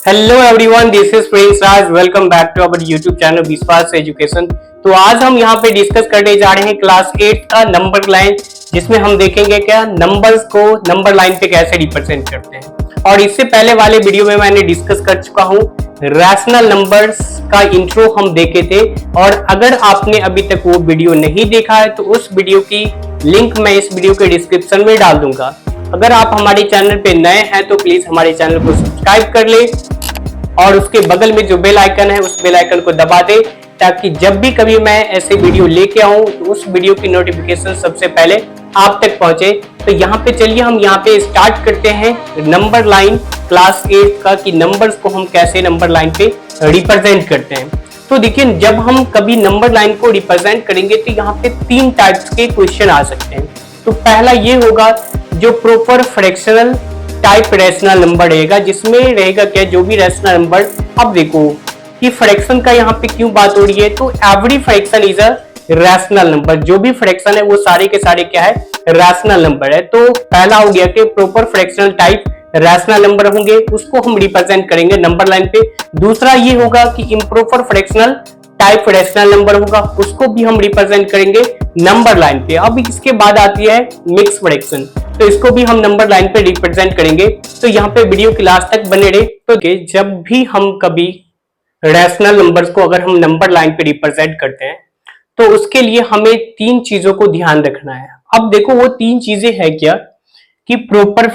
Hello everyone, this is Prince Raj. Welcome back to our YouTube channel Vishwas Education. तो आज हम यहाँ पे डिस्कस करने जा रहे हैं क्लास 8 का नंबर लाइन, जिसमें हम देखेंगे क्या नंबर्स को नंबर लाइन पे कैसे रिप्रेजेंट करते हैं। और इससे पहले वाले वीडियो में मैंने डिस्कस कर चुका हूँ रैशनल नंबर्स का इंट्रो हम देखे थे। और अगर आपने अभी तक वो वीडियो नहीं देखा है तो उस वीडियो की लिंक मैं इस वीडियो के डिस्क्रिप्शन में डाल दूंगा। अगर आप हमारे चैनल पे नए हैं तो प्लीज हमारे चैनल को सब्सक्राइब कर ले और उसके बगल में जो बेल आइकन है उस बेल आइकन को दबा दे, ताकि जब भी कभी मैं ऐसे वीडियो लेके आऊं तो उस वीडियो की नोटिफिकेशन सबसे पहले आप तक पहुंचे। तो यहाँ पे चलिए हम यहाँ पे स्टार्ट करते हैं नंबर लाइन क्लास 8 का, कि नंबर्स को हम कैसे नंबर लाइन पे रिप्रेजेंट करते हैं। तो देखिए, जब हम कभी नंबर लाइन को रिप्रेजेंट करेंगे तो यहाँ पे 3 टाइप्स के क्वेश्चन आ सकते हैं। तो पहला ये होगा जो proper fractional type rational number रहेगा, जिसमें रहेगा क्या, जो भी रैशनल नंबर। अब देखो कि फ्रैक्शन का यहाँ पे क्यों बात हो रही है, तो every fraction is a rational number. जो भी फ्रैक्शन है वो सारे के सारे क्या है, रैशनल नंबर है। तो पहला हो गया कि proper fractional type rational number होंगे, उसको हम रिप्रेजेंट करेंगे नंबर लाइन पे। दूसरा ये होगा कि improper fractional type rational number होगा, उसको भी हम रिप्रेजेंट करेंगे नंबर लाइन पे। अब इसके बाद आती है मिक्स फ्रैक्शन, तो इसको भी हम नंबर लाइन पे रिप्रेजेंट करेंगे। तो यहाँ पे वीडियो की लास्ट तक बने रहे। तो जब भी हम कभी रैशनल नंबर्स को अगर हम नंबर लाइन पे रिप्रेजेंट करते हैं तो उसके लिए हमें 3 चीजों को ध्यान रखना है। अब देखो वो 3 चीजें है क्या, कि प्रॉपर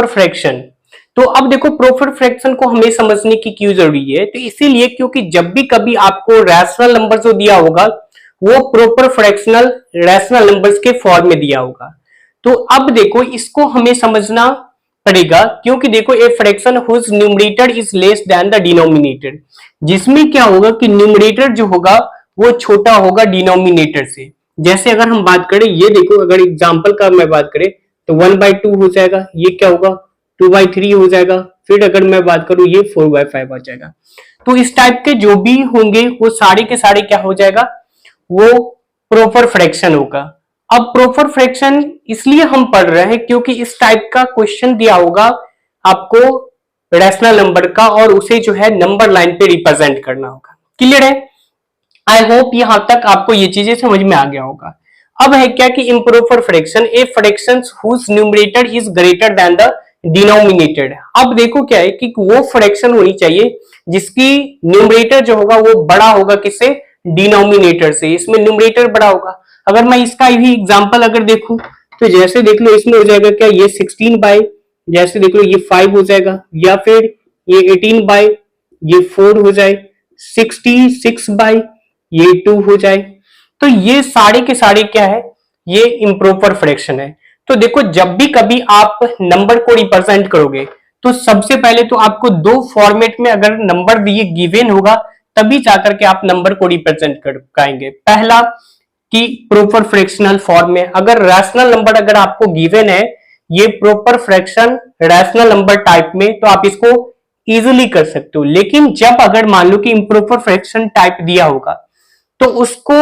फ्रैक्शन। तो अब देखो प्रॉपर फ्रैक्शन को हमें समझने की क्यों जरूरी है, तो इसीलिए क्योंकि जब भी कभी आपको रैशनल नंबर जो दिया होगा वो प्रॉपर फ्रैक्शनल रैशनल नंबर्स के फॉर्म में दिया होगा। तो अब देखो इसको हमें समझना पड़ेगा, क्योंकि देखो a fraction whose numerator is less than the denominator, जिसमें क्या होगा कि न्यूमरेटर जो होगा वो छोटा होगा डिनोमिनेटर से। जैसे अगर हम बात करें, ये देखो अगर एग्जांपल का मैं बात करें तो 1/2 हो जाएगा, ये क्या होगा 2/3 हो जाएगा। फिर अगर मैं बात करूं ये 4/5 हो जाएगा। तो इस टाइप के जो भी होंगे वो सारे के सारे क्या हो जाएगा, वो प्रॉपर फ्रैक्शन होगा। अब प्रॉपर फ्रैक्शन इसलिए हम पढ़ रहे हैं क्योंकि इस टाइप का क्वेश्चन दिया होगा आपको रैशनल नंबर का, और उसे जो है नंबर लाइन पे रिप्रेजेंट करना होगा। क्लियर है? आई होप यहां तक आपको ये चीजें समझ में आ गया होगा। अब है क्या कि improper fraction a fraction whose numerator is greater than the denominator. अब देखो क्या है कि वो फ्रैक्शन होनी चाहिए जिसकी न्यूमरेटर जो होगा वो बड़ा होगा किससे, डिनोमिनेटर से। इसमें न्यूमरेटर बड़ा होगा। अगर मैं इसका भी एग्जांपल अगर देखूं तो जैसे देख लो इसमें हो जाएगा क्या, ये 16 बाय, जैसे देख लो ये 5 हो जाएगा, या फिर ये 18 बाय ये 4 हो जाए, 66 बाय ये 2 हो जाए। तो ये सारे के सारे क्या है, ये इम्प्रॉपर फ्रैक्शन है। तो देखो जब भी कभी आप नंबर को रिप्रेजेंट करोगे तो सबसे पहले तो आपको 2 फॉर्मेट में अगर नंबर दिए गिवन होगा तभी जाकर के आप नंबर को रिप्रेजेंट कर पाएंगे। पहला कि प्रॉपर फ्रैक्शनल फॉर्म में, अगर रैशनल नंबर अगर आपको गिवन है ये proper fraction rational number type में, तो आप इसको इजीली कर सकते हो। लेकिन जब अगर मान लो कि इम्प्रॉपर फ्रैक्शन टाइप दिया होगा तो उसको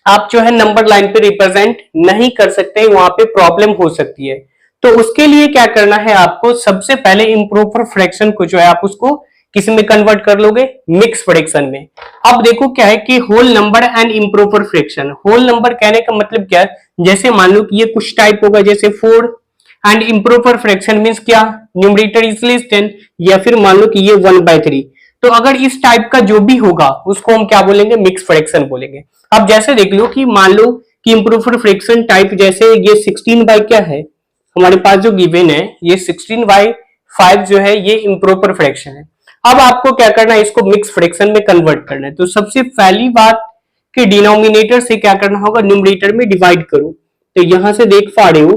आप जो है नंबर लाइन पे रिप्रेजेंट नहीं कर सकते, वहां पे प्रॉब्लम हो सकती है। तो उसके लिए क्या करना है आपको, सबसे पहले इम्प्रॉपर फ्रैक्शन को जो है आप उसको किस में कन्वर्ट कर लोगे, मिक्स फ्रैक्शन में। अब देखो क्या है कि whole number and improper fraction. Whole number कहने का मतलब क्या है, जैसे मान लो कि ये कुछ टाइप होगा जैसे 4, एंड इम्प्रॉपर फ्रैक्शन मींस क्या, न्यूमरेटर इज लेस देन, या फिर मान लो कि ये 1/3। तो अगर इस टाइप का जो भी होगा उसको हम क्या बोलेंगे, मिक्स फ्रैक्शन बोलेंगे। अब जैसे देख लो कि मान लो कि इम्प्रूव्ड फ्रैक्शन टाइप, जैसे ये 16 बाय क्या है हमारे पास जो गिवन है, ये 16/5 जो है ये इम्प्रॉपर फ्रैक्शन है। अब आपको क्या करना है, इसको मिक्स फ्रैक्शन में कन्वर्ट करना है। तो सबसे पहली बात कि डिनोमिनेटर से क्या करना होगा, न्यूमरेटर में डिवाइड करो। तो यहां से देख पा रहे हो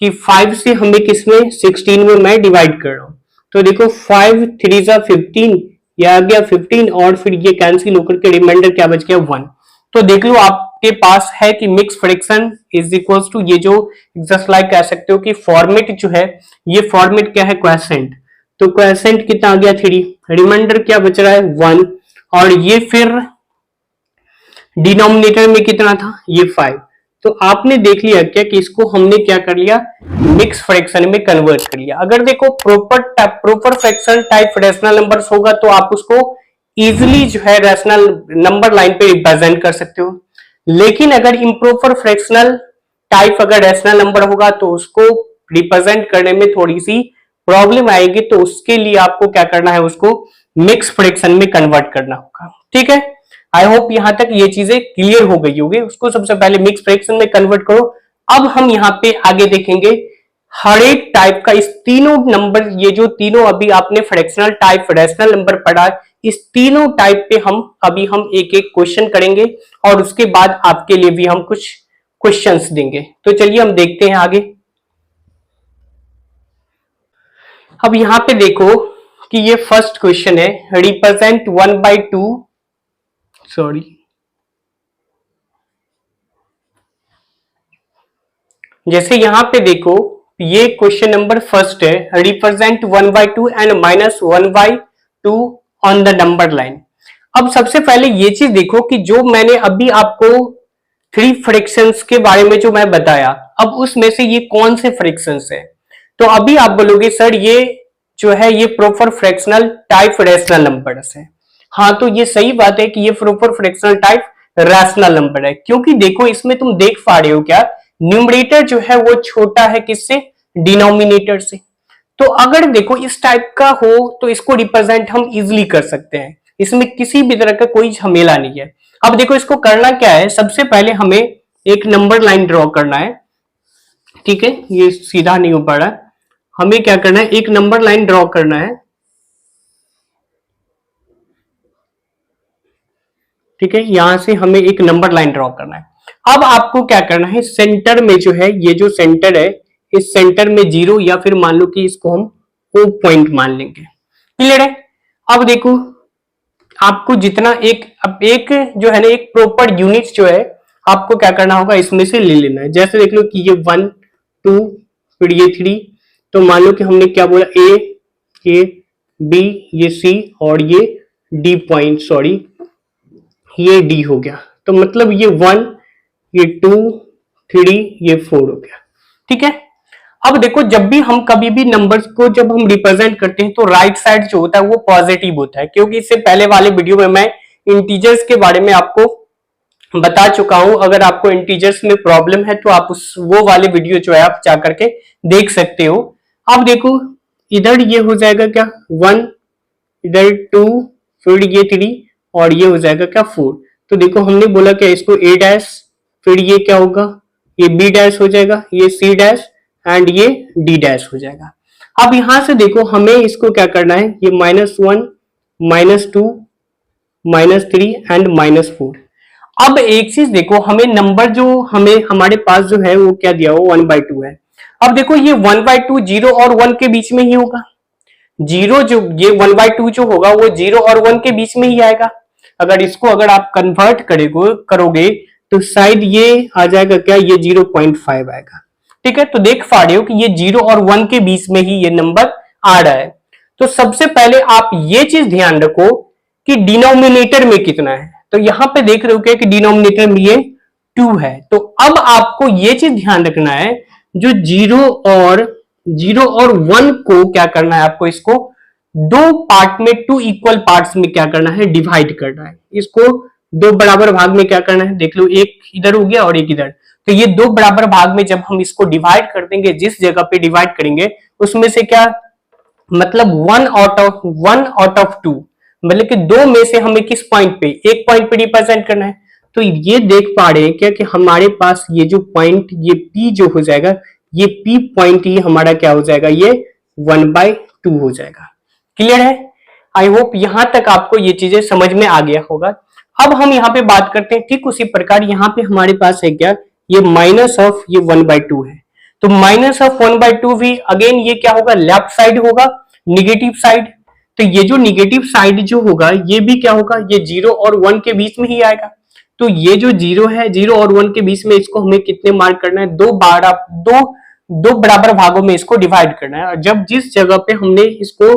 कि 5 से हमें किसमें 16 में मैं डिवाइड कर रहा हूं। तो देखो 5 3 जा 15, ये आ गया 15, और फिर ये कैंसिल होकर के रिमाइंडर क्या बच गया 1। तो देख लो आपके पास है कि mix fraction is equals to, ये जो जस्ट लाइक कह सकते हो कि फॉर्मेट जो है, ये फॉर्मेट क्या है, क्वोशिएंट। तो क्वोशिएंट कितना आ गया 3, रिमाइंडर क्या बच रहा है 1, और ये फिर डिनोमिनेटर में कितना था, ये 5। तो आपने देख लिया क्या कि इसको हमने क्या कर लिया, मिक्स फ्रैक्शन में कन्वर्ट कर लिया। अगर देखो proper fraction type rational numbers होगा तो आप उसको इजिली जो है रैशनल नंबर लाइन पे रिप्रेजेंट कर सकते हो। लेकिन अगर इम्प्रॉपर फ्रैक्शनल टाइप अगर रैशनल नंबर होगा तो उसको रिप्रेजेंट करने में थोड़ी सी प्रॉब्लम आएगी, तो उसके लिए आपको क्या करना है, उसको मिक्स फ्रैक्शन में कन्वर्ट करना होगा। ठीक है, आई होप यहां तक ये चीजें क्लियर हो गई होगी। उसको सबसे पहले मिक्स फ्रैक्शन में कन्वर्ट करो। अब हम यहाँ पे आगे देखेंगे हर एक टाइप का, इस तीनों नंबर, ये जो तीनों अभी आपने फ्रैक्शनल टाइप रैशनल नंबर पढ़ा, इस तीनों टाइप पे हम एक एक क्वेश्चन करेंगे और उसके बाद आपके लिए भी हम कुछ क्वेश्चंस देंगे। तो चलिए हम देखते हैं आगे। अब यहां पे देखो कि ये फर्स्ट क्वेश्चन है, रिप्रेजेंट 1/2, सॉरी, जैसे यहां पे देखो ये क्वेश्चन नंबर फर्स्ट है, represent 1/2 and -1/2 on the number line. अब सबसे पहले ये चीज देखो कि जो मैंने अभी आपको थ्री फ्रैक्शंस के बारे में जो मैं बताया, अब उसमें से ये कौन से फ्रैक्शंस है। तो अभी आप बोलोगे सर ये जो है ये proper fractional type rational numbers है। हाँ, तो ये सही बात है कि ये proper fractional type rational number है, क्योंकि देखो इसमें तुम देख पा रहे हो क्या, न्यूमरेटर जो है वो छोटा है किससे, डिनोमिनेटर से। तो अगर देखो इस टाइप का हो तो इसको रिप्रेजेंट हम इजिली कर सकते हैं, इसमें किसी भी तरह का कोई झमेला नहीं है। अब देखो इसको करना क्या है, सबसे पहले हमें एक नंबर लाइन ड्रॉ करना है। ठीक है, ये सीधा नहीं हो पा रहा है, हमें क्या करना है, एक नंबर लाइन ड्रॉ करना है। ठीक है, यहां से हमें एक नंबर लाइन ड्रॉ करना है। अब आपको क्या करना है, सेंटर में जो है, ये जो सेंटर है, इस सेंटर में 0 या फिर मान लो कि इसको हम O पॉइंट मान लेंगे। क्लियर है। अब देखो आपको जितना अब एक जो है ना, एक प्रॉपर यूनिट जो है आपको क्या करना होगा, इसमें से ले लेना है। जैसे देख लो कि ये 1 2 फिर ये 3, तो मान लो कि हमने क्या बोला, ए बी, ये सी और ये डी पॉइंट, सॉरी ये डी हो गया। तो मतलब ये 1, ये 2, 3, ये 4 हो गया। ठीक है। अब देखो जब भी हम कभी भी नंबर्स को जब हम रिप्रेजेंट करते हैं तो राइट साइड जो होता है वो पॉजिटिव होता है, क्योंकि इससे पहले वाले वीडियो में मैं इंटीजर्स के बारे में आपको बता चुका हूं। अगर आपको इंटीजर्स में प्रॉब्लम है तो आप उस वो वाले वीडियो जो है आप जा करके देख सकते हो। अब देखो इधर ये हो जाएगा क्या, 1, इधर 2, फिर ये 3 और ये हो जाएगा क्या, 4। तो देखो हमने बोला क्या, इसको ए डैश, फिर ये क्या होगा, ये बी डैश हो जाएगा, ये सी डैश एंड ये डी डैश हो जाएगा। अब यहां से देखो हमें इसको क्या करना है, ये -1, -2, -3 एंड -4। अब एक चीज देखो, हमें नंबर जो हमें हमारे पास जो है वो क्या दिया हो, 1/2 है। अब देखो ये 1/2 0 और 1 के बीच में ही होगा। जीरो जो ये 1/2 जो होगा वो 0 और 1 के बीच में ही आएगा। अगर इसको अगर आप कन्वर्ट करोगे तो शायद ये आ जाएगा क्या, ये 0.5 आएगा। ठीक है, तो देख पा रहे हो कि ये 0 और 1 के बीच में ही ये नंबर आ रहा है। तो सबसे पहले आप ये चीज ध्यान रखो कि डिनोमिनेटर में कितना है। तो यहां पे देख रहे हो क्या कि डिनोमिनेटर में ये 2 है। तो अब आपको ये चीज ध्यान रखना है, जो 0 और 1 को क्या करना है, आपको इसको दो पार्ट में, 2 इक्वल पार्ट्स में क्या करना है, डिवाइड करना है। इसको दो बराबर भाग में क्या करना है, देख लो एक इधर हो गया और एक इधर। तो ये दो बराबर भाग में जब हम इसको डिवाइड कर देंगे, जिस जगह पे डिवाइड करेंगे उसमें से क्या मतलब 1/2, मतलब कि दो में से हमें किस पॉइंट पे, एक पॉइंट पे रिप्रेजेंट करना है। तो ये देख पा रहे हैं क्या कि हमारे पास ये जो पॉइंट, ये P जो हो जाएगा, ये P पॉइंट ही हमारा क्या हो जाएगा, ये 1/2 हो जाएगा। क्लियर है। आई होप यहां तक आपको ये चीजें समझ में आ गया होगा। अब हम यहाँ पे बात करते हैं, ठीक उसी प्रकार यहाँ पे हमारे पास है क्या, ये माइनस ऑफ ये 1/2 है। तो माइनस ऑफ 1/2 भी अगेन ये क्या होगा, लेफ्ट साइड होगा, निगेटिव साइड। तो ये जो निगेटिव साइड जो होगा ये भी क्या होगा, ये 0 और 1 के बीच में ही आएगा। तो ये जो 0 है, 0 और 1 के बीच में, इसको हमें कितने मार्क करना है, दो बराबर भागों में इसको डिवाइड करना है। और जब जिस जगह पे हमने इसको,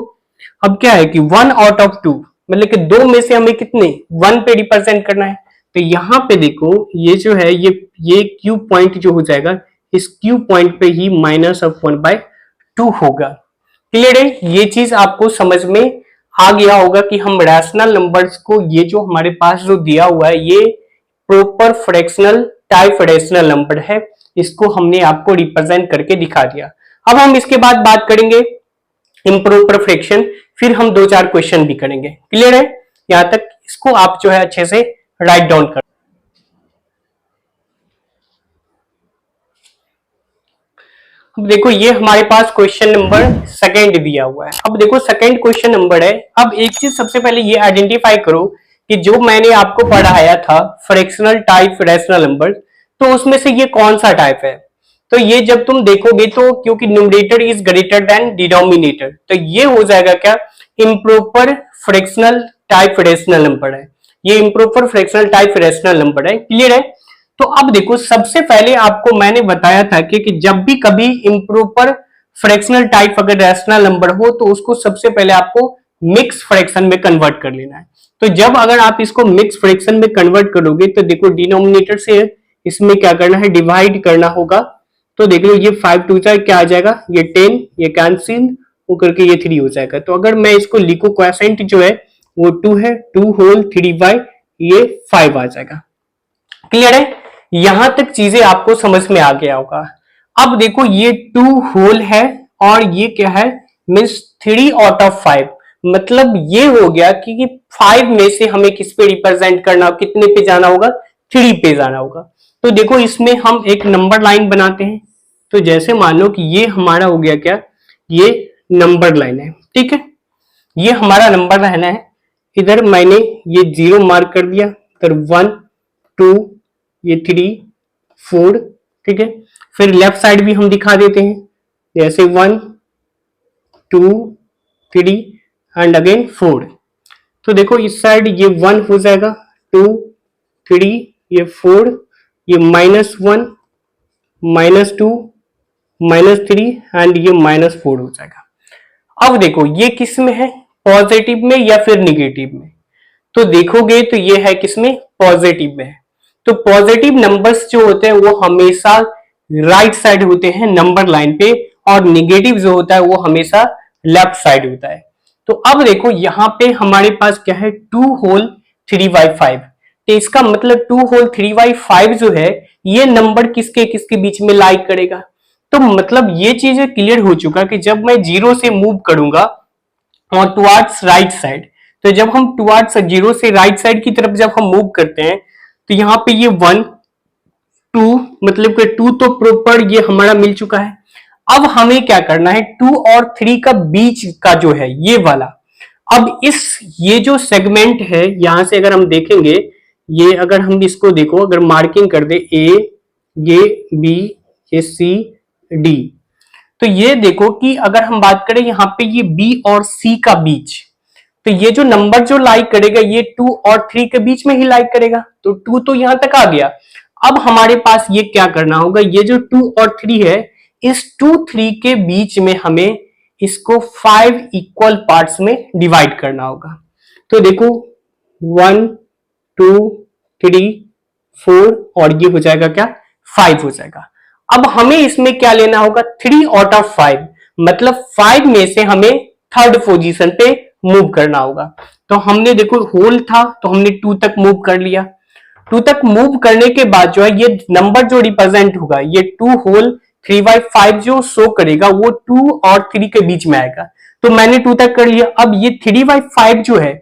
अब क्या है कि 1/2, मतलब कि दो में से हमें कितने 1 पे रिप्रेजेंट करना है। तो यहाँ पे देखो ये जो है ये क्यू पॉइंट जो हो जाएगा, इस क्यू पॉइंट पे ही -1/2 होगा। क्लियर है? ये चीज आपको समझ में आ गया होगा कि हम रैशनल नंबर्स को, ये जो हमारे पास जो दिया हुआ है ये proper fractional type rational number है, इसको हमने आपको रिप्रेजेंट करके दिखा दिया। अब हम इसके बाद बात करेंगे इम्प्रॉपर फ्रैक्शन, फिर हम 2-4 क्वेश्चन भी करेंगे। क्लियर है? यहां तक इसको आप जो है अच्छे से राइट डाउन कर। अब देखो ये हमारे पास क्वेश्चन नंबर सेकंड दिया हुआ है। अब देखो सेकंड क्वेश्चन नंबर है। अब एक चीज सबसे पहले ये आइडेंटिफाई करो कि जो मैंने आपको पढ़ाया था फ्रैक्शनल टाइप रैशनल नंबर, तो उसमें से ये कौन सा टाइप है। तो ये जब तुम देखोगे तो क्योंकि numerator is greater than denominator, तो ये हो जाएगा क्या, improper fractional type rational number है। ये improper fractional type rational number है। क्लियर है? तो अब देखो सबसे पहले आपको मैंने बताया था कि जब भी कभी इम्प्रॉपर फ्रैक्शनल टाइप अगर रैशनल नंबर हो तो उसको सबसे पहले आपको मिक्स फ्रैक्शन में कन्वर्ट कर लेना है। तो जब अगर आप इसको मिक्स फ्रैक्शन में कन्वर्ट करोगे तो देखो डिनोमिनेटर से इसमें क्या करना है, डिवाइड करना होगा। तो देख लो ये 5 2 क्या आ जाएगा, ये 10, ये कैंसिल वो करके ये 3 हो जाएगा। तो अगर मैं इसको लिखूं क्वोशिएंट जो है वो 2 है, 2 होल 3/, ये 5 आ जाएगा। क्लियर है? यहां तक चीजें आपको समझ में आ गया होगा। अब देखो ये 2 होल है और ये क्या है, मीन्स 3 आउट ऑफ 5, मतलब ये हो गया कि 5 में से हमें किस पे रिप्रेजेंट करना, कितने पे जाना होगा, 3 पे जाना होगा। तो देखो इसमें हम एक नंबर लाइन बनाते हैं। तो जैसे मान लो कि ये हमारा हो गया क्या, ये नंबर लाइन है। ठीक है, ये हमारा नंबर लाइन है। इधर मैंने ये 0 मार्क कर दिया, इधर 1 2 ये 3 4। ठीक है, फिर लेफ्ट साइड भी हम दिखा देते हैं, जैसे 1 2 3 एंड अगेन 4। तो देखो इस साइड ये 1 हो जाएगा, 2 3 ये 4, ये -1 -2 -3 एंड ये -4 हो जाएगा। अब देखो ये किस में है, पॉजिटिव में या फिर निगेटिव में। तो देखोगे तो ये है किसमें, पॉजिटिव में है। तो पॉजिटिव नंबर्स जो होते हैं वो हमेशा राइट साइड होते हैं नंबर लाइन पे, और निगेटिव जो होता है वो हमेशा लेफ्ट साइड होता है। तो अब देखो यहाँ पे हमारे पास क्या है, 2 होल 3/5। तो इसका मतलब 2 होल 3/5 जो है ये नंबर किसके किसके बीच में लाई करेगा। तो मतलब ये चीज क्लियर हो चुका कि जब मैं 0 से मूव करूंगा और टुवर्ड्स राइट साइड, तो जब हम टुवर्ड्स 0 से राइट साइड की तरफ जब हम मूव करते हैं तो यहाँ पे ये 1 2, मतलब कि 2 तो प्रॉपर ये हमारा मिल चुका है। अब हमें क्या करना है, 2 और 3 का बीच का जो है ये वाला, अब ये जो सेगमेंट है यहां से अगर हम देखेंगे, ये अगर हम इसको देखो, अगर मार्किंग कर दे ए, ये बी, ये सी डी, तो ये देखो कि अगर हम बात करें यहाँ पे ये बी और सी का बीच, तो ये जो नंबर जो लाइक करेगा ये 2 और 3 के बीच में ही लाइक करेगा। तो 2 तो यहां तक आ गया। अब हमारे पास ये क्या करना होगा, ये जो 2 और 3 है, इस 2 3 के बीच में हमें इसको 5 इक्वल पार्ट्स में डिवाइड करना होगा। तो देखो 1 2 3 4 और ये हो जाएगा क्या, 5 हो जाएगा। अब हमें इसमें क्या लेना होगा, 3 आउट ऑफ 5, मतलब 5 में से हमें थर्ड पोजीशन पे मूव करना होगा। तो हमने देखो होल था तो हमने 2 तक मूव कर लिया। 2 तक मूव करने के बाद जो है ये नंबर जो रिप्रेजेंट होगा, ये 2 होल 3/5 जो शो करेगा वो 2 और 3 के बीच में आएगा। तो मैंने 2 तक कर लिया। अब ये 3/5 जो है,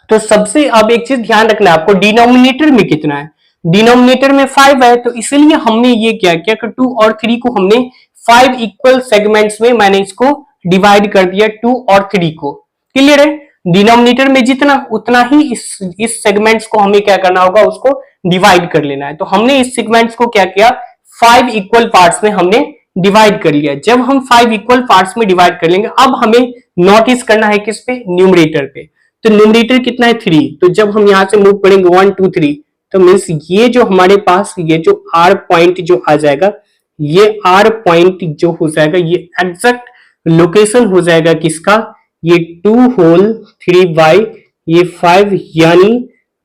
तो सबसे अब एक चीज ध्यान रखना है आपको, डिनोमिनेटर में कितना है, डिनोमिनेटर में 5 है, तो इसलिए हमने ये क्या किया कि 2 और 3 को हमने 5 इक्वल सेगमेंट्स में मैंने इसको डिवाइड कर दिया, 2 और 3 को। क्लियर है? डिनोमिनेटर में जितना उतना ही इस सेगमेंट्स को हमें क्या करना होगा, उसको डिवाइड कर लेना है। तो हमने इस सेगमेंट्स को क्या किया, 5 इक्वल पार्ट्स में हमने डिवाइड कर लिया। जब हम 5 इक्वल पार्ट्स में डिवाइड कर लेंगे, अब हमें नोटिस करना है किस पे, न्यूमरेटर पे। तो न्यूमरेटर कितना है, 3। तो जब हम यहां से मूव करेंगे 1 2 3, तो मीन्स ये जो हमारे पास ये जो आर पॉइंट जो आ जाएगा, ये आर पॉइंट जो हो जाएगा ये एग्जैक्ट लोकेशन हो जाएगा किसका, ये 2 होल 3/, ये 5, यानी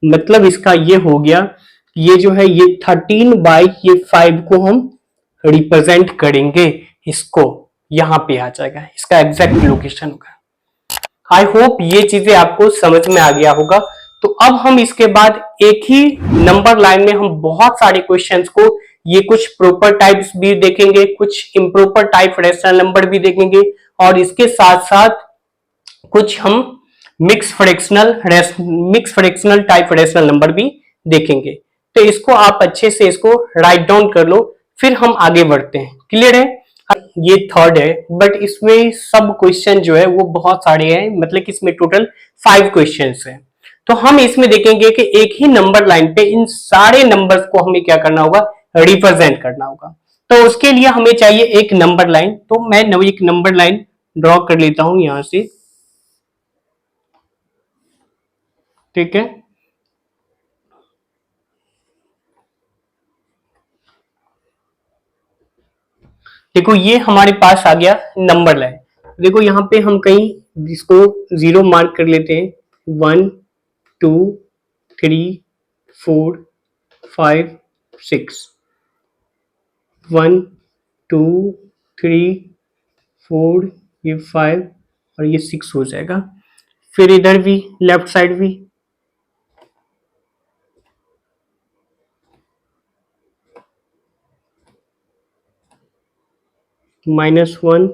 मतलब इसका ये हो गया, ये जो है ये 13/5 को हम रिप्रेजेंट करेंगे, इसको यहां पे आ जाएगा, इसका एग्जैक्ट लोकेशन होगा। आई होप ये चीजें आपको समझ में आ गया होगा। तो अब हम इसके बाद एक ही नंबर लाइन में हम बहुत सारे क्वेश्चंस को, ये कुछ प्रॉपर टाइप्स भी देखेंगे, कुछ इम्प्रॉपर टाइप रैशनल नंबर भी देखेंगे, और इसके साथ साथ कुछ हम mix fractional type rational number भी देखेंगे। तो इसको आप अच्छे से इसको राइट डाउन कर लो, फिर हम आगे बढ़ते हैं। क्लियर है? ये थर्ड है, बट इसमें सब क्वेश्चन जो है वो बहुत सारे हैं, मतलब कि इसमें टोटल 5 क्वेश्चन है। तो हम इसमें देखेंगे कि एक ही नंबर लाइन पे इन सारे नंबर्स को हमें क्या करना होगा, रिप्रेजेंट करना होगा। तो उसके लिए हमें चाहिए एक नंबर लाइन। तो मैं एक नंबर लाइन ड्रॉ कर लेता हूं यहां से, ठीक है। देखो ये हमारे पास आ गया नंबर लाइन। देखो यहाँ पे हम कहीं इसको 0 मार्क कर लेते हैं। 1 2 3 4 5 6, 1 2 3 4, ये 5 और ये 6 हो जाएगा। फिर इधर भी लेफ्ट साइड भी -1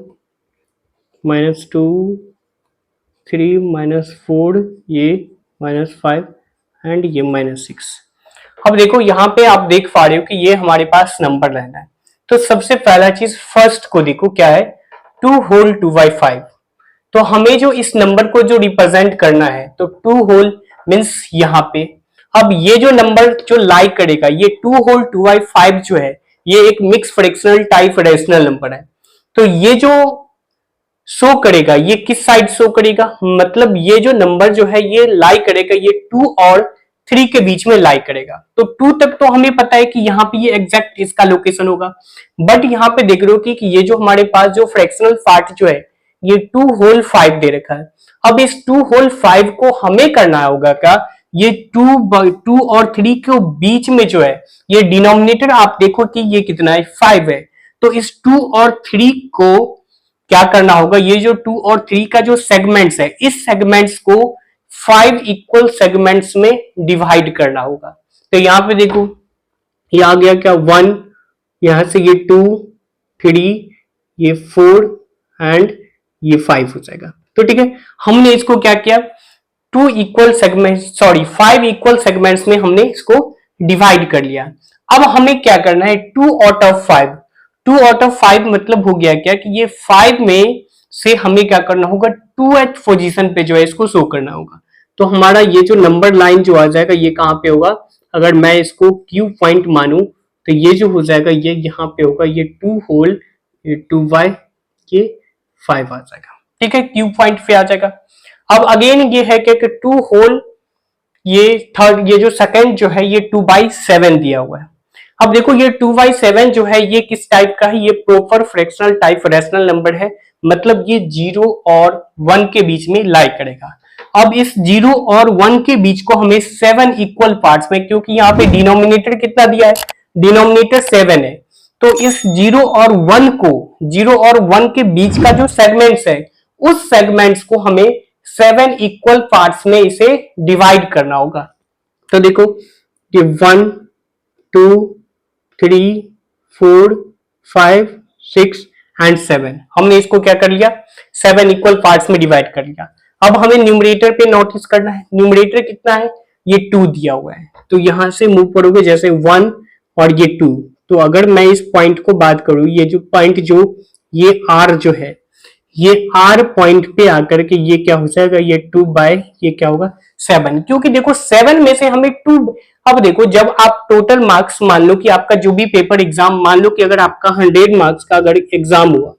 -2 3 -4, ये -5 एंड ये -6। अब देखो यहाँ पे आप देख पा रहे हो कि ये हमारे पास नंबर लाइन है। तो सबसे पहला चीज फर्स्ट को देखो क्या है, 2 होल 2/5। तो हमें जो इस नंबर को जो रिप्रेजेंट करना है, तो 2 होल मीन्स यहाँ पे। अब ये जो नंबर जो लाइक करेगा, ये 2 होल 2/5 जो है, ये एक mix fractional type rational number है। तो ये जो शो करेगा, ये किस साइड शो करेगा, मतलब ये जो नंबर जो है ये लाई करेगा, ये 2 और 3 के बीच में लाई करेगा। तो 2 तक तो हमें पता है कि यहाँ पे ये एग्जैक्ट इसका लोकेशन होगा। बट यहाँ पे देख रहे हो कि ये जो हमारे पास जो फ्रैक्शनल पार्ट जो है, ये 2 होल 5 दे रखा है। अब इस 2 होल 5 को हमें करना होगा क्या, ये 2 और 3 के बीच में जो है, ये डिनोमिनेटर आप देखो कि ये कितना है, 5 है। तो इस 2 और 3 को क्या करना होगा, ये जो 2 और 3 का जो सेगमेंट्स है, इस सेगमेंट्स को 5 इक्वल सेगमेंट्स में डिवाइड करना होगा। तो यहां पे देखो, ये आ गया क्या, 1, यहां से ये 2 3, ये 4 एंड ये 5 हो जाएगा। तो ठीक है, हमने इसको क्या किया, 2 equal segment, sorry 5 equal segments में हमने इसको डिवाइड कर लिया। अब हमें क्या करना है, 2 आउट ऑफ 5। 2 आउट ऑफ 5 मतलब हो गया क्या कि ये 5 में से हमें क्या करना होगा, 2th पोजीशन पे जो है इसको शो करना होगा। तो हमारा ये जो नंबर लाइन जो आ जाएगा, ये कहां पे होगा, अगर मैं इसको क्यू पॉइंट मानूं तो ये जो हो जाएगा, ये यहाँ पे होगा, ये 2 होल, ये 2/, ये 5 आ जाएगा। ठीक है, क्यू पॉइंट पे आ जाएगा। अब अगेन ये है कि 2 होल, ये थर्ड, ये जो सेकंड जो है, ये 2/7 दिया हुआ है। अब देखो ये 2/7 जो है, ये किस टाइप का है, ये proper fractional type rational number है, मतलब ये 0 और 1 के बीच में लाई करेगा। अब इस 0 और 1 के बीच को हमें 7 इक्वल पार्ट्स में, क्योंकि यहाँ पे डिनोमिनेटर कितना दिया है, डिनोमिनेटर 7 है। तो इस 0 और 1 को, 0 और 1 के बीच का जो सेगमेंट्स है, उस सेगमेंट्स को हमें 7 इक्वल पार्ट्स में इसे डिवाइड करना होगा। तो देखो ये 1 2 3 4 5 6 एंड 7, हमने इसको क्या कर लिया, 7 इक्वल पार्ट्स में डिवाइड कर लिया। अब हमें न्यूमरेटर पे नोटिस करना है, न्यूमरेटर कितना है, ये 2 दिया हुआ है। तो यहां से मूव करोगे जैसे 1 और ये 2। तो अगर मैं इस पॉइंट को बात करूं, ये जो पॉइंट जो ये R जो है, ये R पॉइंट पे आकर के ये क्या हो जाएगा, ये 2/, ये क्या होगा 7, क्योंकि देखो 7 में से हमें 2। अब देखो जब आप टोटल मार्क्स, मान लो कि आपका जो भी पेपर एग्जाम, मान लो कि अगर आपका 100 मार्क्स का अगर एग्जाम हुआ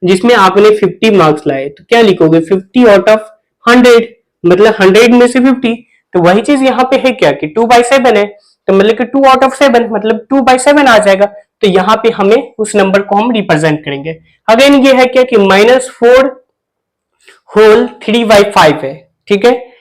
जिसमें आपने 50 मार्क्स लाए, तो क्या लिखोगे, 50 आउट ऑफ 100, मतलब 100 में से 50। तो वही चीज यहाँ पे है क्या, कि 2/7 है, तो मतलब कि 2 आउट ऑफ 7 मतलब 2/7 आ जाएगा। तो यहाँ पे हमें उस नंबर को हम रिप्रेजेंट करेंगे। अगेन ये है क्या कि -4 होल 3/5 है, ठीक है,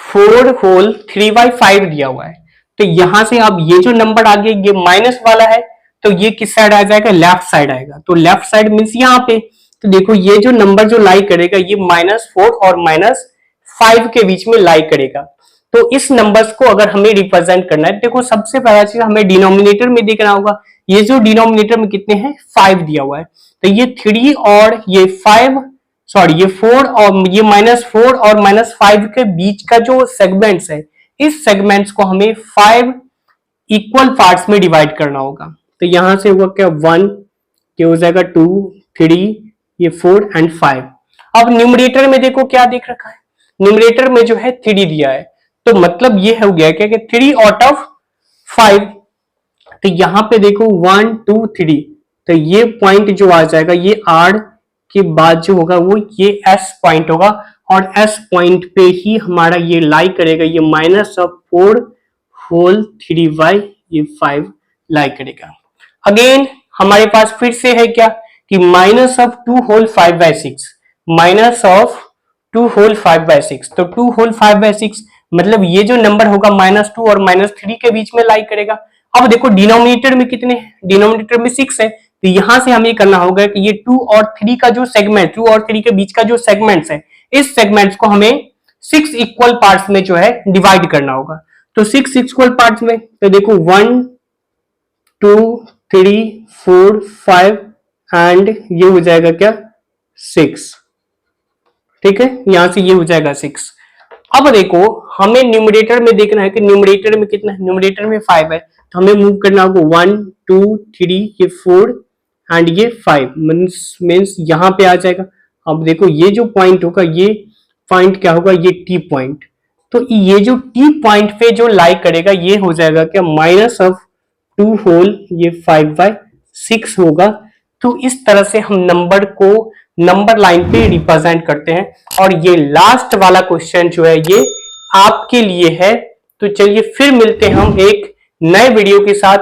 4 होल 3/5 दिया हुआ है। तो यहां से अब ये जो नंबर आ गया ये माइनस वाला है, तो ये किस साइड आ जाएगा, लेफ्ट साइड आएगा। तो लेफ्ट साइड मीन्स यहाँ पे, तो देखो ये जो नंबर जो लाई करेगा ये -4 और -5 के बीच में लाई करेगा। तो इस नंबर्स को अगर हमें रिप्रेजेंट करना है, देखो सबसे पहला चीज हमें डिनोमिनेटर में देखना होगा। ये जो डिनोमिनेटर में कितने हैं, 5 दिया हुआ है, तो ये 3 और ये 5, सॉरी ये 4 और ये -4 और -5 के बीच का जो सेगमेंट्स है, इस सेगमेंट्स को हमें 5 इक्वल पार्ट्स में डिवाइड करना होगा। तो यहां से हुआ क्या, 1, ये हो जाएगा 2, 3, ये 4 एंड 5। अब न्यूमरेटर में देखो क्या देख रखा है, न्यूमरेटर में जो है 3 दिया है, तो मतलब ये हो गया क्या कि 3 आउट ऑफ 5। तो यहां पे देखो 1 2 3, तो ये पॉइंट जो आ जाएगा ये आर के बाद जो होगा वो ये एस पॉइंट होगा, और एस पॉइंट पे ही हमारा ये लाई करेगा, ये -4 होल 3/5 लाई करेगा। अगेन हमारे पास फिर से है क्या कि -2 होल 5/6, -2 होल 5/6, तो 2 होल 5/6 मतलब ये जो नंबर होगा -2 और -3 के बीच में लाई करेगा। अब देखो डिनोमिनेटर में कितने हैं, डिनोमिनेटर में 6 है, तो यहां से हमें करना होगा कि ये 2 और 3 का जो सेगमेंट, 2 और 3 के बीच का जो सेगमेंट्स है, इस सेगमेंट्स को हमें 6 इक्वल पार्ट्स में जो है डिवाइड करना होगा। तो 6 इक्वल पार्ट्स में, तो देखो 1 2 3 4 5 एंड ये हो जाएगा क्या, 6। ठीक है, यहां से ये हो जाएगा 6। अब देखो हमें न्यूमरेटर में देखना है कि न्यूमरेटर में कितना है, न्यूमरेटर में 5 है, तो हमें मूव करना होगा 1 2 3, ये 4 एंड ये 5 मीन्स यहां पे आ जाएगा। अब देखो ये जो पॉइंट होगा, ये पॉइंट क्या होगा, ये टी पॉइंट, तो ये जो टी पॉइंट पे जो लाई करेगा ये हो जाएगा क्या, -2 होल ये 5/6 होगा। तो इस तरह से हम नंबर को नंबर लाइन पे रिप्रेजेंट करते हैं। और ये लास्ट वाला क्वेश्चन जो है ये आपके लिए है। तो चलिए फिर मिलते हैं हम एक नए वीडियो के साथ।